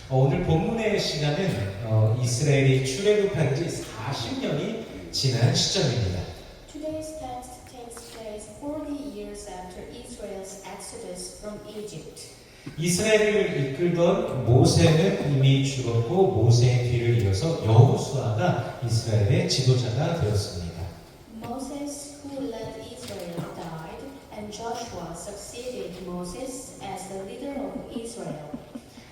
오늘 본문의 시간은 이스라엘이 출애굽한 지 40년이 지난 시점입니다. Today's text takes place 40 years after Israel's exodus from Egypt. 이스라엘을 이끌던 모세는 이미 죽었고 모세의 뒤를 이어서 여호수아가 이스라엘의 지도자가 되었습니다. Moses, who led Israel, died, and Joshua succeeded Moses as the leader of Israel.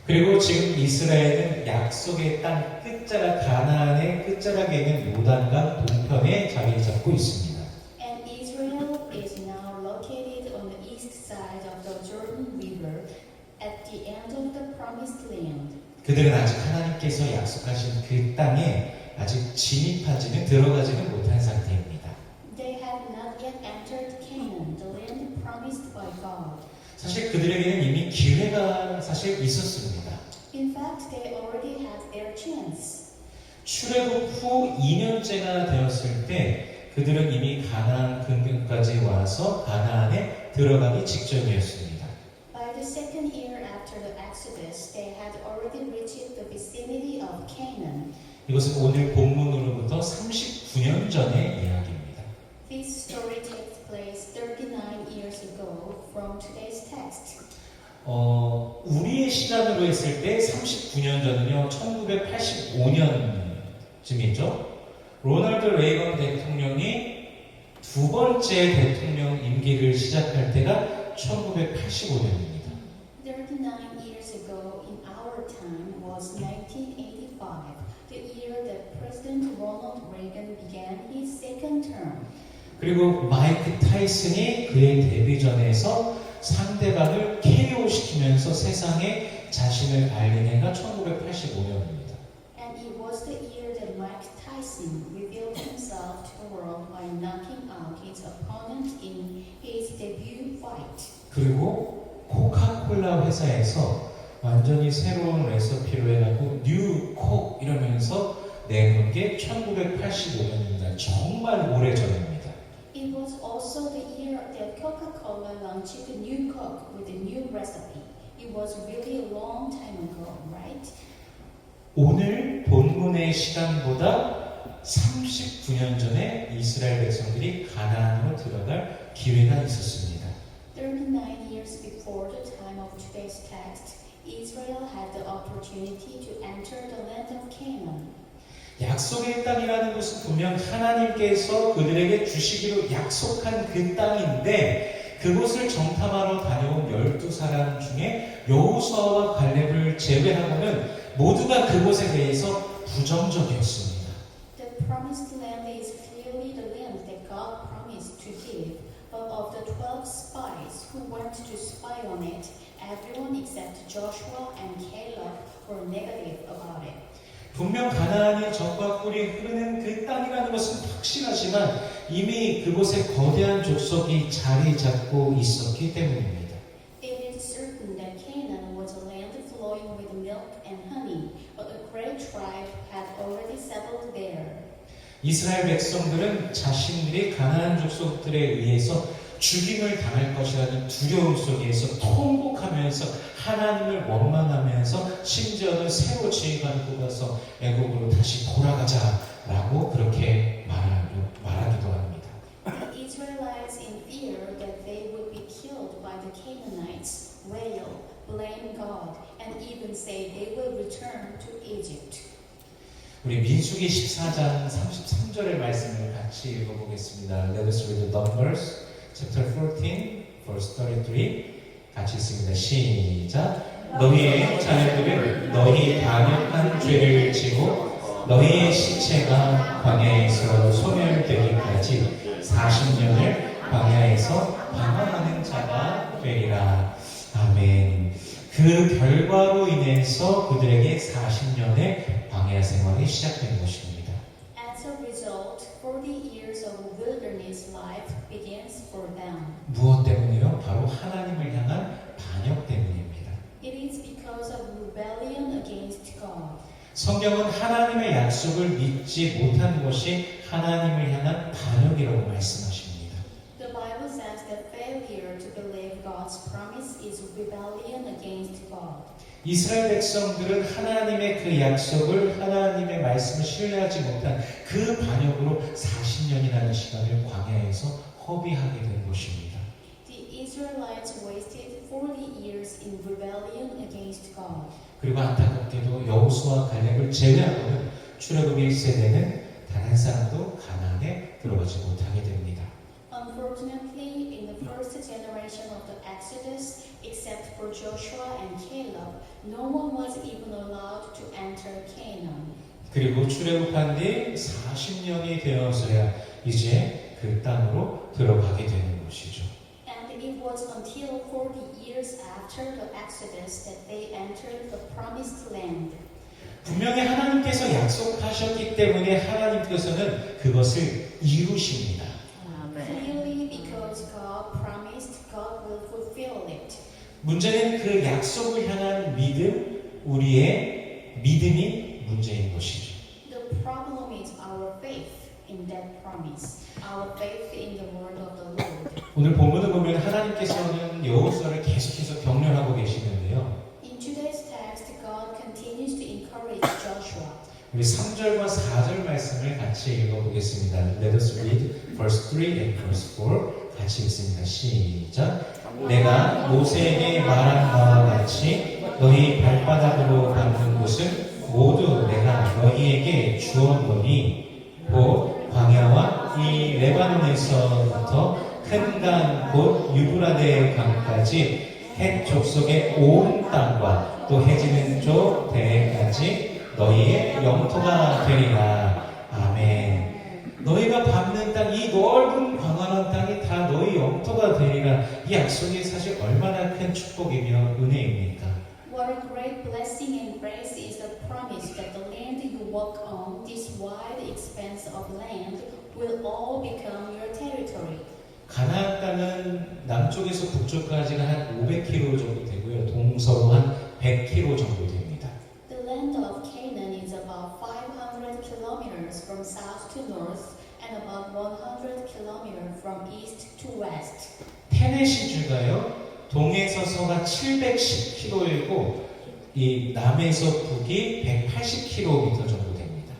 그리고 지금 이스라엘은 약속의 땅 끝자락 가나안의 끝자락에 있는 요단강 동편에 자리 잡고 있습니다. And Israel is now located on the east side of the Jordan River at the end of the promised land. 그들은 아직 하나님께서 약속하신 그 땅에 아직 진입하지는 들어가지는 못한 상태입니다. They had not yet entered Canaan, the land promised by God. 사실 그들에게는 이미 기회가 사실 있었습니다. In fact, they already had their chance. 출애굽 후 2년째가 되었을 때 그들은 이미 가나안 근교까지 와서 가나안에 들어가기 직전이었습니다. By the second year after the Exodus, they had already reached the vicinity of Canaan. 이것은 오늘 본문으로부터 39년 전의 이야기입니다. This story takes place 39 years ago from today's text. 우리의 시간으로 했을 때 39년 전은요, 1985년쯤이죠. 로널드 레이건 대통령이 두 번째 대통령 임기를 시작할 때가 1985년입니다. 39 years ago in our time was 1985, the year that President Ronald Reagan began his second term. 그리고 마이크 타이슨이 그의 데뷔전에서 상대방을 KO 시키면서 세상에 자신을 알린 해가 1985년입니다. And it was the year that Mike Tyson revealed himself to the world by knocking out his opponent in his debut fight. 그리고 코카콜라 회사에서 완전히 새로운 레시피로 해가지고 뉴콕 이러면서 내놓은 게 1985년입니다. 정말 오래전입니다. It was also the year that Coca-Cola launched the new Coke with a new recipe. It was really a long time ago, right? 오늘 본문의 시간보다 39년 전에 이스라엘 백성들이 가나안으로 들어갈 기회가 있었습니다. 39 years before the time of today's text, Israel had the opportunity to enter the land of Canaan. 약속의 땅이라는 것은 분명 하나님께서 그들에게 주시기로 약속한 그 땅인데 그곳을 정탐하러 다녀온 12사람 중에 여호수아와 갈렙을 제외하고는 모두가 그곳에 대해서 부정적이었습니다. The promised land is clearly the land that God promised to give, but of the 12 spies who went to spy on it, everyone except Joshua and Caleb were negative about it. 분명 가나안이 젖과 꿀이 흐르는 그 땅이라는 것은 확실하지만 이미 그곳에 거대한 족속이 자리 잡고 있었기 때문입니다. It is certain that Canaan was a land flowing with milk and honey, but a great tribe had already settled there. 이스라엘 백성들은 자신들이 가나안 족속들에 의해서 죽임을 당할 것이라는 두려움 속에서 통곡하면서 하나님을 원망하면서 심지어는 새로 지휘관을 뽑아서 애국으로 다시 돌아가자라고 그렇게 말하기도 합니다. The Israelites, in fear that they would be killed by the Canaanites, wail, blame God, and even say they will return to Egypt. 우리 민수기 14장 33절의 말씀을 같이 읽어보겠습니다. Let us read the Numbers, chapter 14, verse 33. 같이 읽습니다. 시작. 너희의 자녀들은 너희 반역한 죄를 지고 너희의 시체가 광야에서 소멸되기까지 40년을 광야에서 방황하는 자가 되리라. 아멘. 그 결과로 인해서 그들에게 40년의 광야 생활이 시작된 것입니다. As a result, 40 years of wilderness life begins for them. 무엇 때문이요? 바로 하나님을 향한 반역 때문입니다. It is because of rebellion against God. 성경은 하나님의 약속을 믿지 못한 것이 하나님을 향한 반역이라고 말씀하십니다. The Bible says that failure to believe God's promise is rebellion against God. 이스라엘 백성들은 하나님의 그 약속을, 하나님의 말씀을 신뢰하지 못한 그 반역으로 40년이라는 시간을 광야에서 허비하게 된 것입니다. The Israelites wasted 40 years in rebellion against God. 그리고 안타깝게도 여호수아 갈렙을 제외하고는 출애굽 1세대는 단 한 사람도 가나안에 들어가지 못하게 됩니다. Unfortunately, in the first generation of the Exodus, except for Joshua and Caleb, no one was even allowed to enter Canaan. 그리고 출애굽한 뒤 40년이 되어서야 이제 그 땅으로 들어가게 되는 것이죠. And it was until 40 years after the Exodus that they entered the promised land. 분명히 하나님께서 약속하셨기 때문에 하나님께서는 그것을 이루십니다. Clearly, because God promised, God will fulfill it. 문제는 그 약속을 향한 믿음, 우리의 믿음이 문제인 것이죠. The problem is our faith in that promise, our faith in the word of the Lord. 오늘 본문을 보면 하나님께서는 여호수아를 계속해서 격려하고 계시는데요. In today's text, God continues to encourage Joshua. 우리 3절과 4절 말씀을 같이 읽어보겠습니다. Let us read verse 3 and verse 4 같이 읽습니다. 시작. 내가 모세에게 말한 바와 같이 너희 발바닥으로 밟는 곳은 모두 내가 너희에게 주었노니 곧 광야와 이 레바논에서부터 큰 강 곧 유브라데 강까지 헷 족속의 온 땅과 또 해지는 쪽 대해까지 너희의 영토가 되리라. 아멘. 너희가 밟는 땅, 이 넓은 광활한 땅이 다 너희 영토가 되리라. 이 약속이 사실 얼마나 큰 축복이며 은혜입니까? What a great blessing and grace is the promise that the land you walk on, this wide expanse of land, will all become your territory. 가나안 땅은 남쪽에서 북쪽까지가 한 500km 정도 되고요. 동서로 한 100km 정도 됩니다. The land of Canaan is about 500 kilometers from south to north and about 100 kilometers from east to west. 테네시주가요. 동에서 서가 710km이고 이 남에서 북이 180km 정도 됩니다.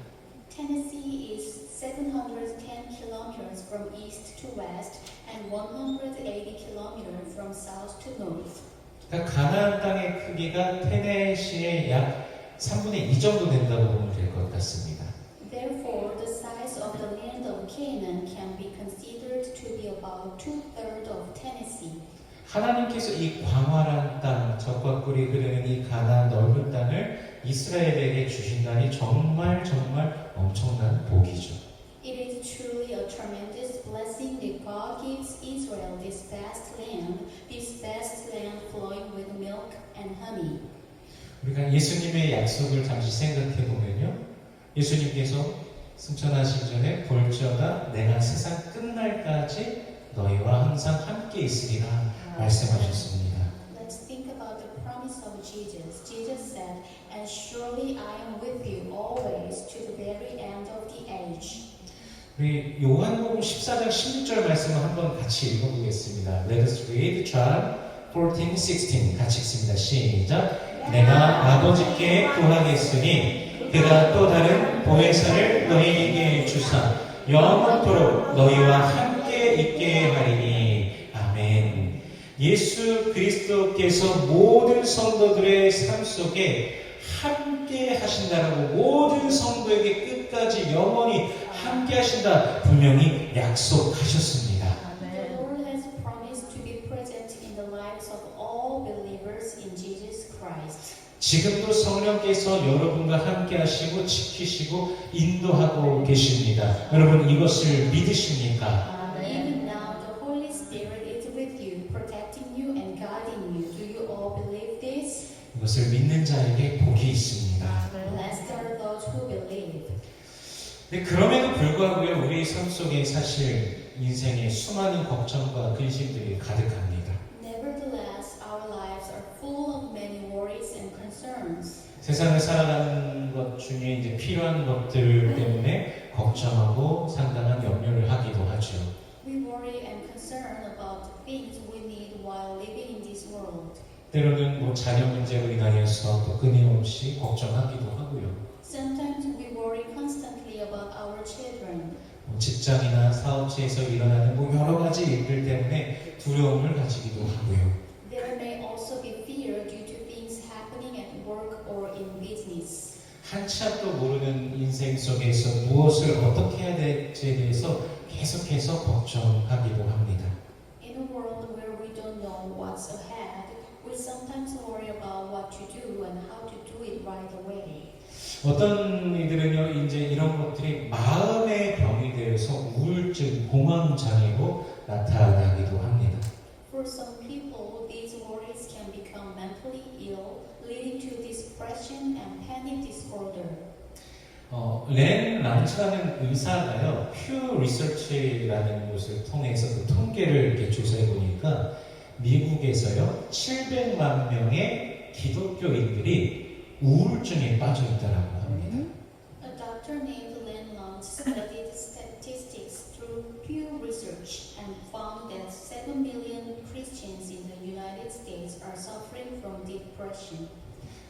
Tennessee is 710 kilometers from east to west and 180 kilometers from south to north. 그러니까 가나안 땅의 크기가 테네시의 약 3분의 2 정도 된다고 보면 될 것 같습니다. Therefore, the size of the land of Canaan can be considered to be about 2/3 of Tennessee. 하나님께서 이 광활한 땅, 젖과 꿀이 흐르는 이 가나안 넓은 땅을 이스라엘에게 주신다니 정말 엄청난 복이죠. It is truly a tremendous blessing that God gives Israel this vast land flowing with milk and honey. 우리가 예수님의 약속을 잠시 생각해 보면요. 예수님께서 승천하시기 전에 볼지어다 내가 세상 끝날까지 너희와 항상 함께 있으리라 말씀하셨습니다. Let's think about the promise of Jesus. Jesus said, "And surely I am with you always to the very end of the age." 우리 요한복음 14장 16절 말씀을 한번 같이 읽어보겠습니다. Let us read John 14:16 같이 읽습니다. 시작. 내가 아버지께 구하겠으니 그가 또 다른 보혜사를 너희에게 주사 영원토록 너희와 함께 있게 하리니. 아멘. 예수 그리스도께서 모든 성도들의 삶 속에 함께 하신다라고, 모든 성도에게 끝까지 영원히 함께 하신다 분명히 약속하셨습니다. The Lord has promised to be present in the lives of all believers in Jesus Christ. 지금도 성령께서 여러분과 함께 하시고 지키시고 인도하고 계십니다. 여러분 이것을 믿으십니까? Even now, the Holy Spirit is with you, protecting you and guiding you. Do you all believe this? 이것을 믿는 자에게 복이 있습니다. Blessed are those who believe. 근데 그럼에도 불구하고요, 우리 삶 속에 사실 인생에 수많은 걱정과 근심들이 가득합니다. Nevertheless, our lives are full of many worries and concerns. 세상을 살아가는 것 중에 이제 필요한 것들 때문에 걱정하고 상당한 염려를 하기도 하죠. We worry and concern about the things we need while living in this world. 때로는 뭐 자녀 문제로 인하여서 또 끊임없이 걱정하기도 하고요. Sometimes we worry constantly about our children. 뭐 직장이나 사업체에서 일어나는 뭐 여러 가지 일들 때문에 두려움을 가지기도 하고요. There may also be fear due to things happening at work or in business. 한치 앞도 모르는 인생 속에서 무엇을 어떻게 해야 될지에 대해서 계속해서 걱정하기도 합니다. In a world where we don't know what's ahead, we sometimes worry about what to do and how to do it right away. 어떤 이들은요, 이제 이런 것들이 마음의 병이 되어서 우울증, 공황장애로 나타나기도 합니다. For some people, these worries can become mentally ill, leading to depression and panic disorder. 렌 란츠라는 의사가요, 퓨 리서치라는 곳을 통해서 그 통계를 이렇게 조사해 보니까 미국에서요, 700만 명의 기독교인들이 우울증에 빠져 있다라고 합니다. A doctor named Len Lund studied statistics through Pew Research and found that 7 million Christians in the United States are suffering from depression.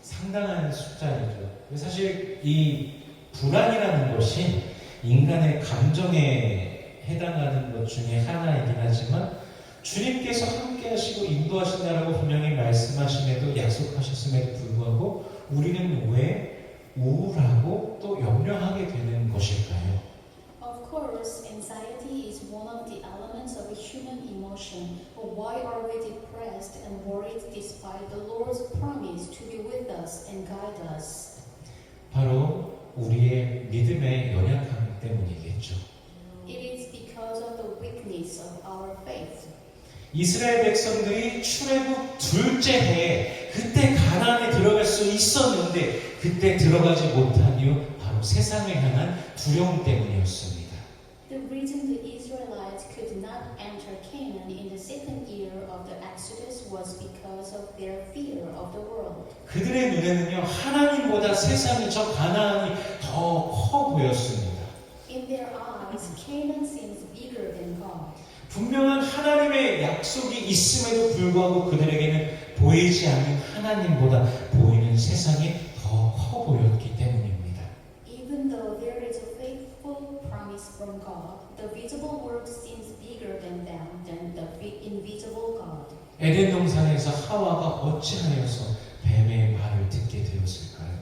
상당한 숫자이죠. 사실 이 불안이라는 것이 인간의 감정에 해당하는 것 중에 하나이긴 하지만 주님께서 함께 하시고 인도하신다라고 분명히 말씀하심에도 약속하셨음에도 불구하고 우리는 왜 우울하고 또 염려하게 되는 것일까요? Of course, anxiety is one of the elements of a human emotion. But why are we depressed and worried despite the Lord's promise to be with us and guide us? 바로 우리의 믿음의 연약함 때문이겠죠. It is because of the weakness of our faith. 이스라엘 백성들이 출애굽 둘째 해에 그때 가나안에 들어갈 수 있었는데 그때 들어가지 못한 이유 바로 세상을 향한 두려움 때문이었습니다. The reason the Israelites could not enter Canaan in the second year of the Exodus was because of their fear of the world. 그들의 눈에는요 하나님보다 세상이 저 가나안이 더 커 보였습니다. In their eyes, Canaan seems bigger than God. 분명한 하나님의 약속이 있음에도 불구하고 그들에게는 보이지 않는 하나님보다 보이는 세상이 더 커 보였기 때문입니다. Even though there is a faithful promise from God, the visible world seems bigger than them, than the invisible God. 에덴 동산에서 하와가 어찌하여서 뱀의 말을 듣게 되었을까요?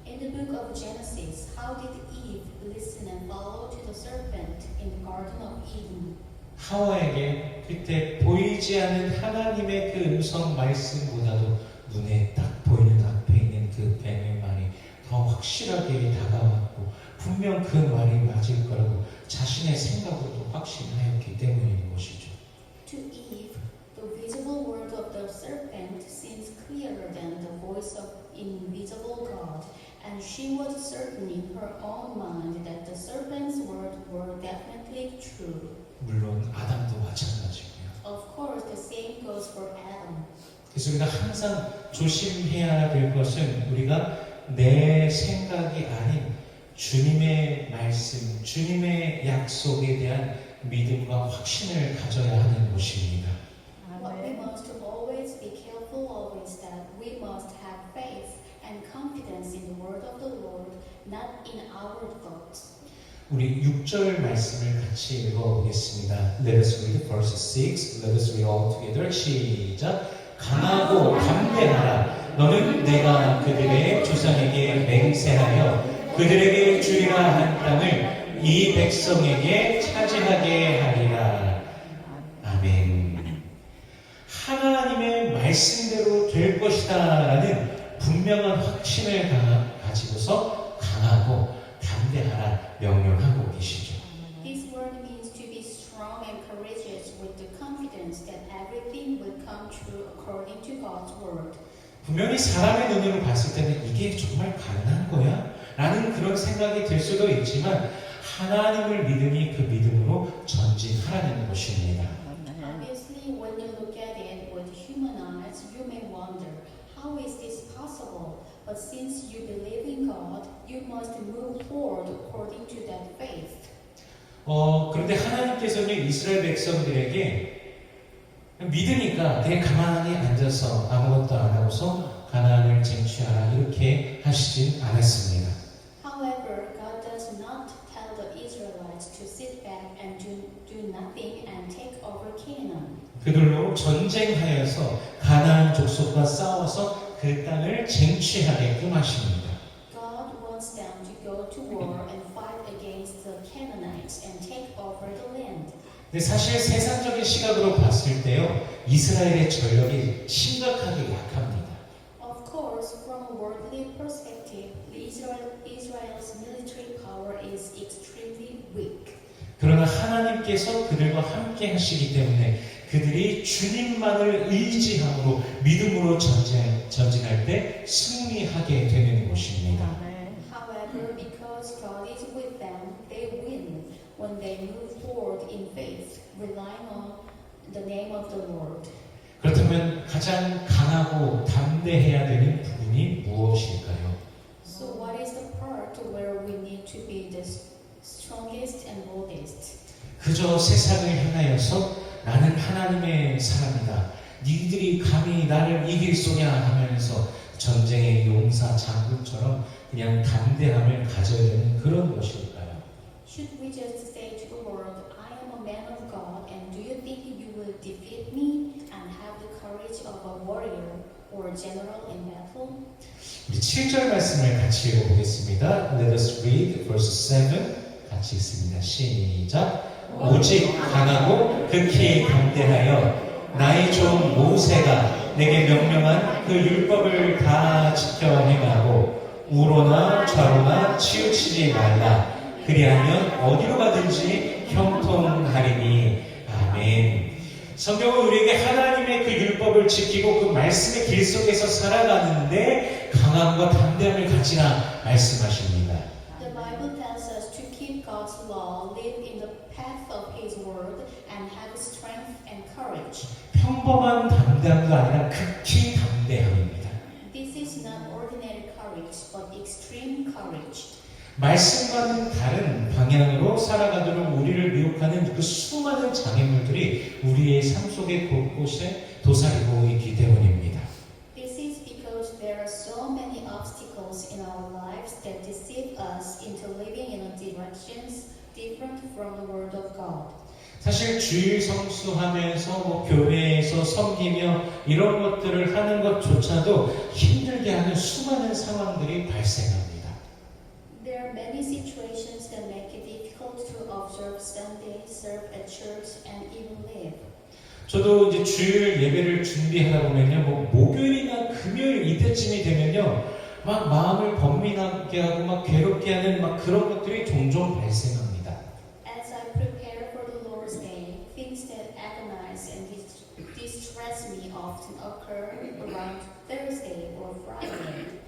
In the book of Genesis, how did Eve listen and follow to the serpent in the Garden of Eden? 하와에게 그때 보이지 않는 하나님의 그 음성 말씀보다도 눈에 딱 보이는 앞에 있는 그 뱀의 말이 더 확실하게 다가왔고 분명 그 말이 맞을 거라고 자신의 생각으로도 확신하였기 때문인 것이죠. To Eve, the visible word of the serpent seems clearer than the voice of invisible God, and she was certain in her own mind that the serpent's words were definitely true. 물론 아담도 마찬가지고요. Of course, the same goes for Adam. 그래서 우리가 항상 조심해야 될 것은 우리가 내 생각이 아닌 주님의 말씀, 주님의 약속에 대한 믿음과 확신을 가져야 하는 것입니다. What we must always be careful of is that we must have faith and confidence in the word of the Lord, not in our thoughts. 우리 6절 말씀을 같이 읽어보겠습니다. Let us read verse 6. Let us read all together. 시작. 강하고 담대하라. 너는 내가 그들의 조상에게 맹세하여 그들에게 주리라 한 땅을 이 백성에게 차지하게 하리라. 아멘. 하나님의 말씀대로 될 것이다 라는 분명한 확신을 가지고서 강하고 담대하라 명령하고 계시죠. This word means to be strong and courageous with the confidence that everything will come true according to God's word. 분명히 사람의 눈으로 봤을 때는 이게 정말 가능한 거야? 라는 그런 생각이 들 수도 있지만 하나님을 믿으니 그 믿음으로 전진하라는 것입니다. Obviously, when you look at it with human eyes, you may wonder, how is this possible? But since you believe in God, you must move forward according to that faith. 그런데 하나님께서는 이스라엘 백성들에게 믿으니까 그냥 가만히 앉아서 아무것도 안 하고서 가나안을 쟁취하라 이렇게 하시진 않았습니다. However, God does not tell the Israelites to sit back and do nothing and take over Canaan. 그들로 전쟁하여서 가나안 족속과 싸워서 그 땅을 쟁취하게끔 하십니다. God wants them to go to war and fight against the Canaanites and take over the land. 근데 사실 세상적인 시각으로 봤을 때요, 이스라엘의 전력이 심각하게 약합니다. Of course, from a worldly perspective, Israel's military power is extremely weak. 그러나 하나님께서 그들과 함께 하시기 때문에 그들이 주님만을 의지함으로 믿음으로 전진할 때 승리하게 되는 것입니다. However, because God is with them, they win when they move forward in faith, relying on the name of the Lord. 그렇다면 가장 강하고 담대해야 되는 부분이 무엇일까요? So what is the part where we need to be the strongest and boldest? 그저 세상을 향하여서 나는 하나님의 사람이다. 니들이 감히 나를 이길 소냐 하면서 전쟁의 용사 장군처럼 그냥 담대함을 가져야 되는 그런 것일까요? Should we just say to the world, I am a man of God, and do you think you will defeat me and have the courage of a warrior or a general in battle? 우리 7절 말씀을 같이 읽어보겠습니다. Let us read verse 7 같이 읽습니다. 시작. 오직 강하고 극히 담대하여 나의 종 모세가 내게 명령한 그 율법을 다 지켜 행하고 우로나 좌로나 치우치지 말라. 그리하면 어디로 가든지 형통하리니. 아멘. 성경은 우리에게 하나님의 그 율법을 지키고 그 말씀의 길 속에서 살아가는데 강함과 담대함을 가지라 말씀하십니다. The Bible tells us to keep God's law, live in the path of His word, and have strength and courage. 평범한 담대함도 아니라 극히 담대함입니다. This is not ordinary courage, but extreme courage. 말씀과는 다른 방향으로 살아가도록 우리를 미혹하는 그 수많은 장애물들이 우리의 삶 속에 곳곳에 도사리고 있기 때문입니다. This is because there are so many obstacles in our lives that deceive us into living in a directions different from the Word of God. 사실 주일 성수하면서 교회에서 섬기며 이런 것들을 하는 것조차도 힘들게 하는 수많은 상황들이 발생합니다. There are many situations that make it difficult to observe Sunday, serve at church, and even live. 저도 이제 주일 예배를 준비하다 보면요, 목요일이나 금요일 이때쯤이 되면요, 막 마음을 번민하게 하고 막 괴롭게 하는 막 그런 것들이 종종 발생합니다. As I prepare for the Lord's Day, things that agonize and distress me often occur around Thursday or Friday.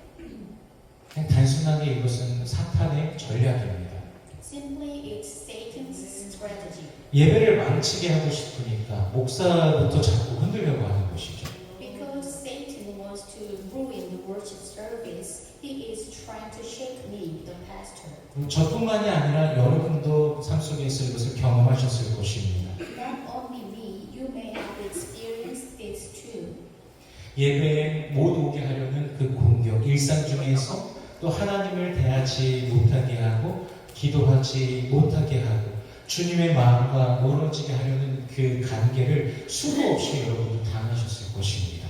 그냥 단순하게 이것은 사탄의 전략입니다. Simply, it's Satan's strategy. 예배를 망치게 하고 싶으니까 목사부터 자꾸 흔들려고 하는 것이죠. Because Satan wants to ruin the worship service, he is trying to shake me, the pastor. 저뿐만이 아니라 여러분도 삶 속에서 이것을 경험하셨을 것입니다. Not only me, you may have experienced this too. 예배에 못 오게 하려는 그 공격, 일상 중에서 또 하나님을 대하지 못하게 하고 기도하지 못하게 하고 주님의 마음과 멀어지게 하려는 그 관계를 수도 없이 여러분도 당하셨을 것입니다.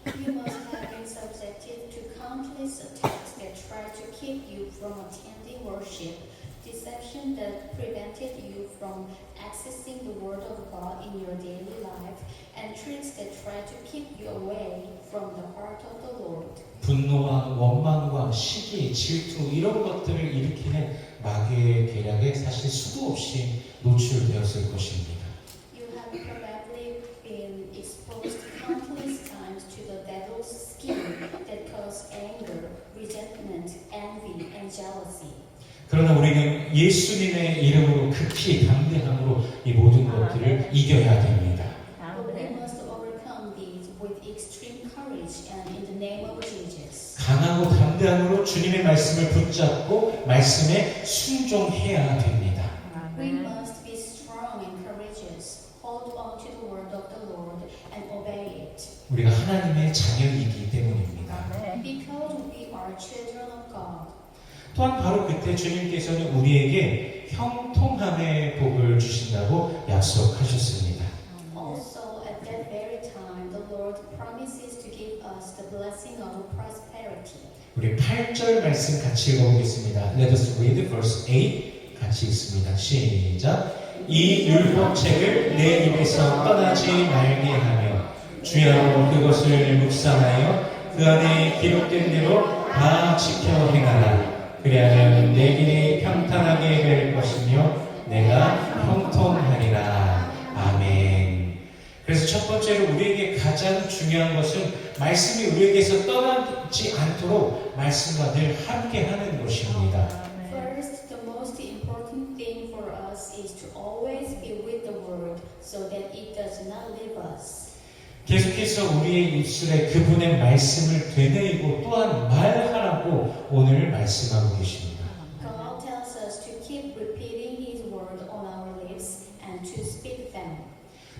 You must have been subjected to countless attacks that try to keep you from attending worship, deception that prevented you from accessing the Word of God in your daily life, and tricks that try to keep you away from the heart of the Lord. 분노와 원망과 시기, 질투 이런 것들을 일으키는 마귀의 계략에 사실 수도 없이 노출되었을 것입니다. You have probably been exposed countless times to the devil's scheme that cause anger, resentment, envy, and jealousy. 그러나 우리는 예수님의 이름으로 극히 담대함으로 이 모든 것들을 이겨야 됩니다. But we must overcome these with extreme courage and in the name of Jesus. 강하고 담대함으로 주님의 말씀을 붙잡고 말씀에 순종해야 됩니다. We must be strong and courageous, hold on to the word of the Lord, 우리가 하나님의 자녀이기 때문입니다. Because we are children of God. 또한 바로 그때 주님께서는 우리에게 형통함의 복을 주신다고 약속하셨습니다. Also, at that very time, the Lord promises to give us the blessing of prosperity. 우리 8절 말씀 같이 읽어보겠습니다. Let us read verse 8 같이 읽습니다. 시작. 이 율법책을 내 입에서 떠나지 말게 하며 주야로 그것을 묵상하여 그 안에 기록된 대로 다 지켜 행하라. 그리하면 내 길이 평탄하게 될 것이며 내가 형통하리라. 아멘. 그래서 첫 번째로 우리에게 가장 중요한 것은 말씀이 우리에게서 떠나지 않도록 말씀과 늘 함께하는 것입니다. First, the most important thing for us is to always be with the Word so that it does not leave us. 계속해서 우리의 입술에 그분의 말씀을 되뇌이고 또한 말하라고 오늘 말씀하고 계십니다. God tells us to keep repeating His word on our lips and to speak them.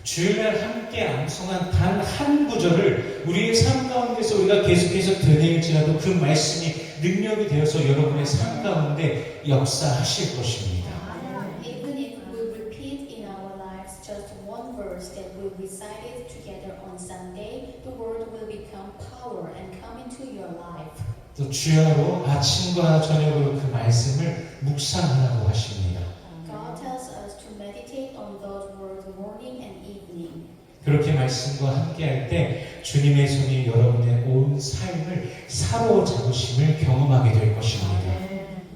주일날 함께 암송한 단 한 구절을 우리의 삶 가운데서 우리가 계속해서 되뇌일지라도 그 말씀이 능력이 되어서 여러분의 삶 가운데 역사하실 것입니다. Even if we repeat in our lives just one verse that we recited together on Sunday, the word will become power and come into your life. 또 주야로 아침과 저녁으로 그 말씀을 묵상하라고 하십니다. God tells us to meditate on those words morning and evening. 그렇게 말씀과 함께할 때 주님의 손이 여러분의 온 삶을 사로잡으심을 경험하게 될 것입니다.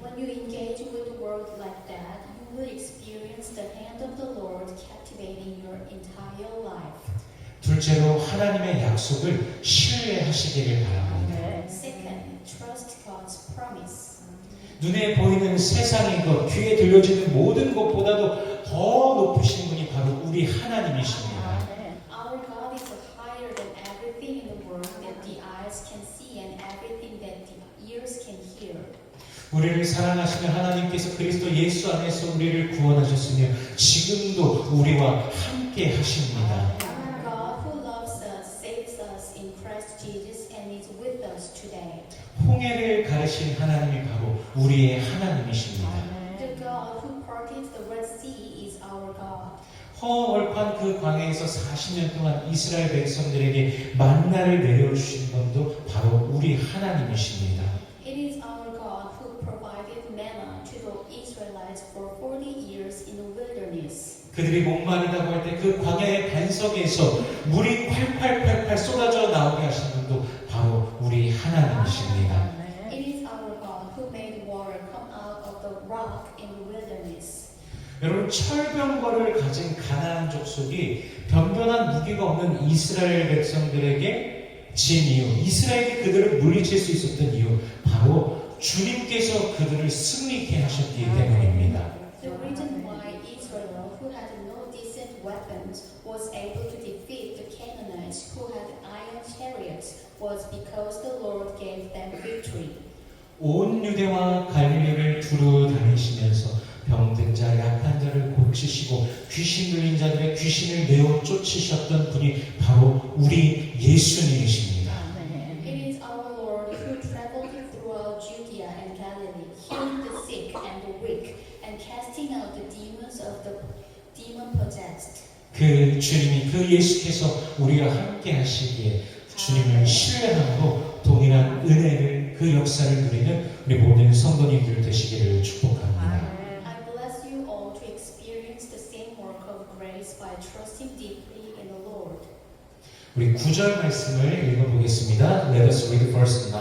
When you engage with the word like that, you will experience the hand of the Lord captivating your entire life. 둘째로 하나님의 약속을 신뢰하시기를 바랍니다. Second, trust God's promise. 눈에 보이는 세상의 것, 귀에 들려지는 모든 것보다도 더 높으신 분이 바로 우리 하나님이십니다. Our God is higher than everything in the world that the eyes can see and everything that the ears can hear. 우리를 사랑하시는 하나님께서 그리스도 예수 안에서 우리를 구원하셨으며 지금도 우리와 함께 하십니다. God who loves us, saves us in Christ Jesus and is with us today. 홍해를 가르신 하나님이 바로 우리의 하나님이십니다. The God who parted the Red Sea is our God. 허허벌판 그 광야에서 40년 동안 이스라엘 백성들에게 만나를 내려주신 분도 바로 우리 하나님이십니다. It is our God who provided manna to the Israelites for 40 years in the wilderness. 그들이 목마르다고 할 때 그 광야의 반석에서 물이 팔팔팔팔 쏟아져 나오게 하신 분도 바로 우리 하나님이십니다. It is our God who made water come out of the rock in the wilderness. 여러분 철병거를 가진 가나안 족속이 변변한 무기가 없는 이스라엘 백성들에게 진 이유, 이스라엘이 그들을 물리칠 수 있었던 이유, 바로 주님께서 그들을 승리케 하셨기 때문입니다. The reason why Israel, who had no decent weapons, was able to defeat the Canaanites, who had iron chariots, was because the Lord gave them victory. 온 유대와 갈릴리를 두루 다니시면서 병든 자, 약한 자를 고치시고 귀신 들린 자들의 귀신을 내어 쫓으셨던 분이 바로 우리 예수님이십니다. It is our Lord who traveled throughout Judea and Galilee, healing the sick and the weak, and casting out the demons of the demon-possessed. 그 주님이, 그 예수께서 우리와 함께 하시기에 주님을 신뢰하고 동일한 은혜를, 그 역사를 누리는 우리 모든 성도님들 되시기를 축복합니다. I bless you all to experience the same work of grace by trusting deeply in the Lord. 우리 9절 말씀을 읽어보겠습니다. Let us read verse 9.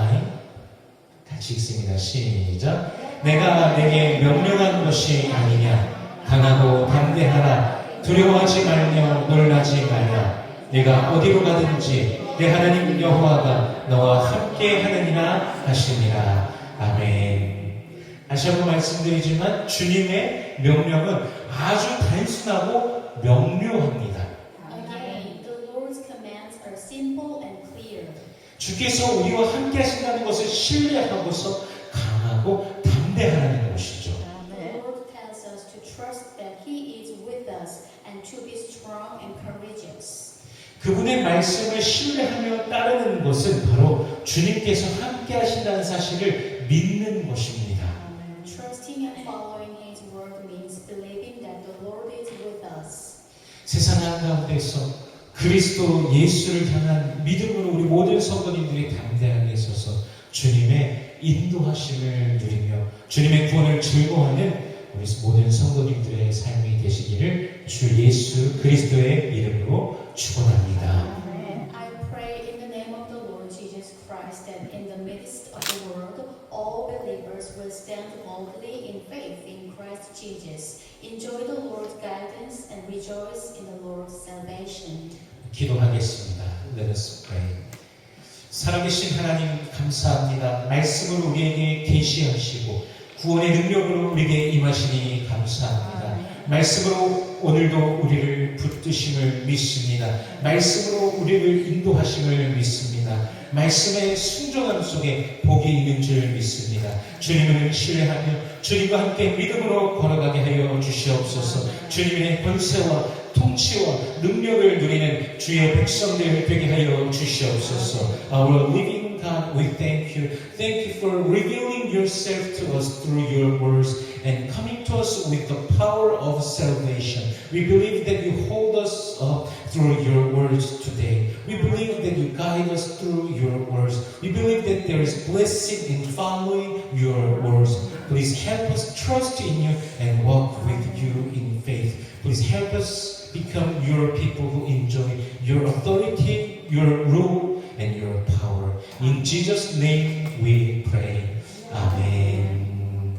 같이 읽습니다. 시작. 내가 내게 명령한 것이 아니냐. 강하고 담대하라. 두려워하지 말며 놀라지 말라. 내가 어디로 가든지 내 하나님 여호와가 너와 함께 하느니라 하시니라. 아멘. 다시 한번 말씀드리지만 주님의 명령은 아주 단순하고 명료합니다. Again, the Lord's commands are simple and clear. 주께서 우리와 함께 하신다는 것을 신뢰하고서 강하고 담대하라는 것이죠. The Lord tells us to trust that He is with us and to be strong and courageous. 그분의 말씀을 신뢰하며 따르는 것은 바로 주님께서 함께 하신다는 사실을 믿는 것입니다. Trusting and following His word means believing that the Lord is with us. 세상 한가운데서 그리스도 예수를 향한 믿음으로 우리 모든 성도님들이 담대하게 서서 주님의 인도하심을 누리며 주님의 구원을 즐거워하는 우리 모든 성도님들의 삶이 되시기를 주 예수 그리스도의 이름으로 축원합니다. I pray in the name of the Lord Jesus Christ that in the midst of the world, all believers will stand boldly in faith in Christ Jesus, enjoy the Lord's guidance, and rejoice in the Lord's salvation. 기도하겠습니다. Let us pray. 살아계신 하나님 감사합니다. 말씀을 우리에게 계시하시고 구원의 능력으로 우리에게 임하시니 감사합니다. 말씀으로 오늘도 우리를 붙드심을 믿습니다. 말씀으로 우리를 인도하심을 믿습니다. 말씀의 순종함 속에 복이 있는 줄 믿습니다. 주님을 신뢰하며 주님과 함께 믿음으로 걸어가게 하여 주시옵소서. 주님의 권세와 통치와 능력을 누리는 주의 백성들 되게 하여 주시옵소서. Our living God, we thank you. Thank you for revealing yourself to us through your words and coming to us with the power of salvation. We believe that you hold us up through your words today. We believe that you guide us through your words. We believe that there is blessing in following your words. Please help us trust in you and walk with you in faith. Please help us become your people who enjoy your authority, your rule, and your power. In Jesus' name we pray. Amen.